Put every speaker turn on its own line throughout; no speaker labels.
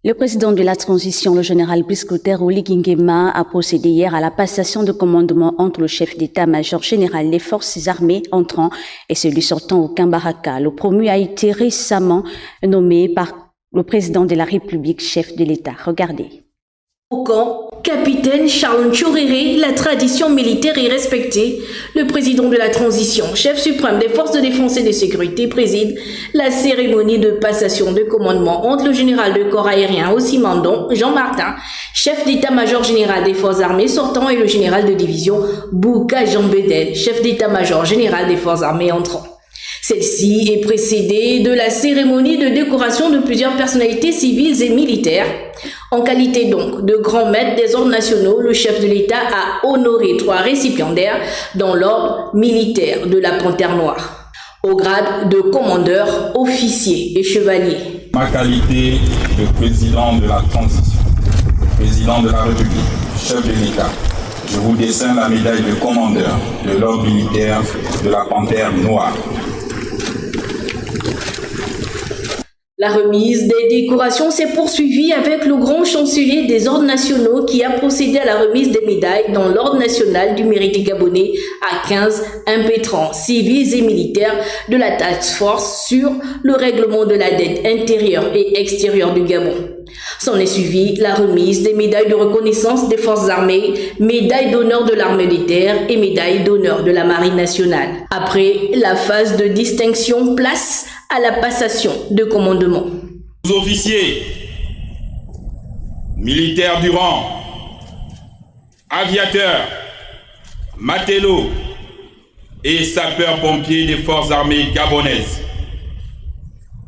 Le président de la transition, le général Brice Clotaire Oligui Nguema, a procédé hier à la passation de commandement entre le chef d'état-major général des forces armées entrant et celui sortant au Baraka. Le promu a été récemment nommé par le président de la République, chef de l'État. Regardez.
Au camp, capitaine Charles Ntchoréré, la tradition militaire est respectée. Le président de la transition, chef suprême des forces de défense et de sécurité, préside la cérémonie de passation de commandement entre le général de corps aérien Ossimandon, Jean Martin, chef d'état-major général des forces armées sortant, et le général de division Bouka Jean Bedel, chef d'état-major général des forces armées entrant. Celle-ci est précédée de la cérémonie de décoration de plusieurs personnalités civiles et militaires. En qualité donc de grand maître des ordres nationaux, le chef de l'État a honoré 3 récipiendaires dans l'ordre militaire de la Panthère Noire, au grade de commandeur, officier et chevalier.
Ma qualité de président de la transition, président de la République, chef de l'État, je vous décerne la médaille de commandeur de l'ordre militaire de la Panthère Noire.
La remise des décorations s'est poursuivie avec le grand chancelier des ordres nationaux qui a procédé à la remise des médailles dans l'ordre national du mérite gabonais à 15 impétrants civils et militaires de la task force sur le règlement de la dette intérieure et extérieure du Gabon. S'en est suivi la remise des médailles de reconnaissance des forces armées, médaille d'honneur de l'armée de terre et médaille d'honneur de la marine nationale. Après la phase de distinction, place à la passation de commandement.
Officiers, militaires du rang, aviateurs, matelots et sapeurs-pompiers des forces armées gabonaises,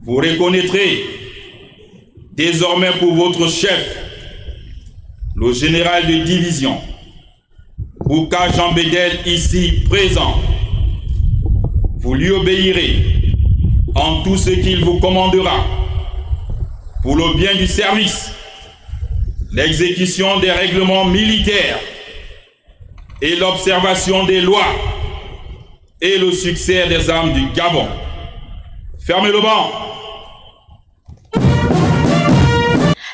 vous reconnaîtrez désormais pour votre chef, le général de division, Bouka Jean Bedel, ici présent. Vous lui obéirez en tout ce qu'il vous commandera pour le bien du service, l'exécution des règlements militaires et l'observation des lois et le succès des armes du Gabon. Fermez le banc.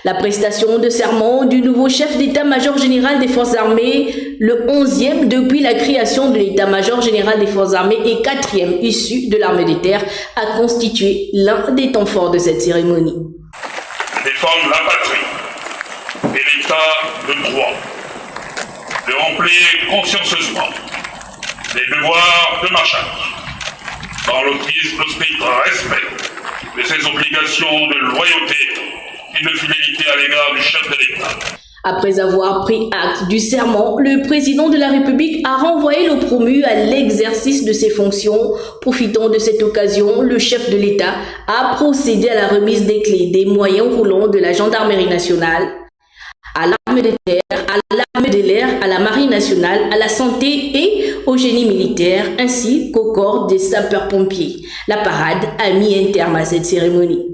La prestation de serment du nouveau chef d'état-major général des forces armées, le 11e depuis la création de l'état-major général des forces armées et 4e issu de l'armée de terre, a constitué l'un des temps forts de cette cérémonie.
Défendre la patrie et l'état de droit, de remplir consciencieusement les devoirs de ma charge, dans le strict respect de ses obligations de loyauté et de fidélité à l'égard du chef de l'État.
Après avoir pris acte du serment, le président de la République a renvoyé le promu à l'exercice de ses fonctions. Profitant de cette occasion, le chef de l'État a procédé à la remise des clés des moyens roulants de la gendarmerie nationale, à l'armée de terre, à l'armée de l'air, à la marine nationale, à la santé et au génie militaire, ainsi qu'au corps des sapeurs-pompiers. La parade a mis un terme à cette cérémonie.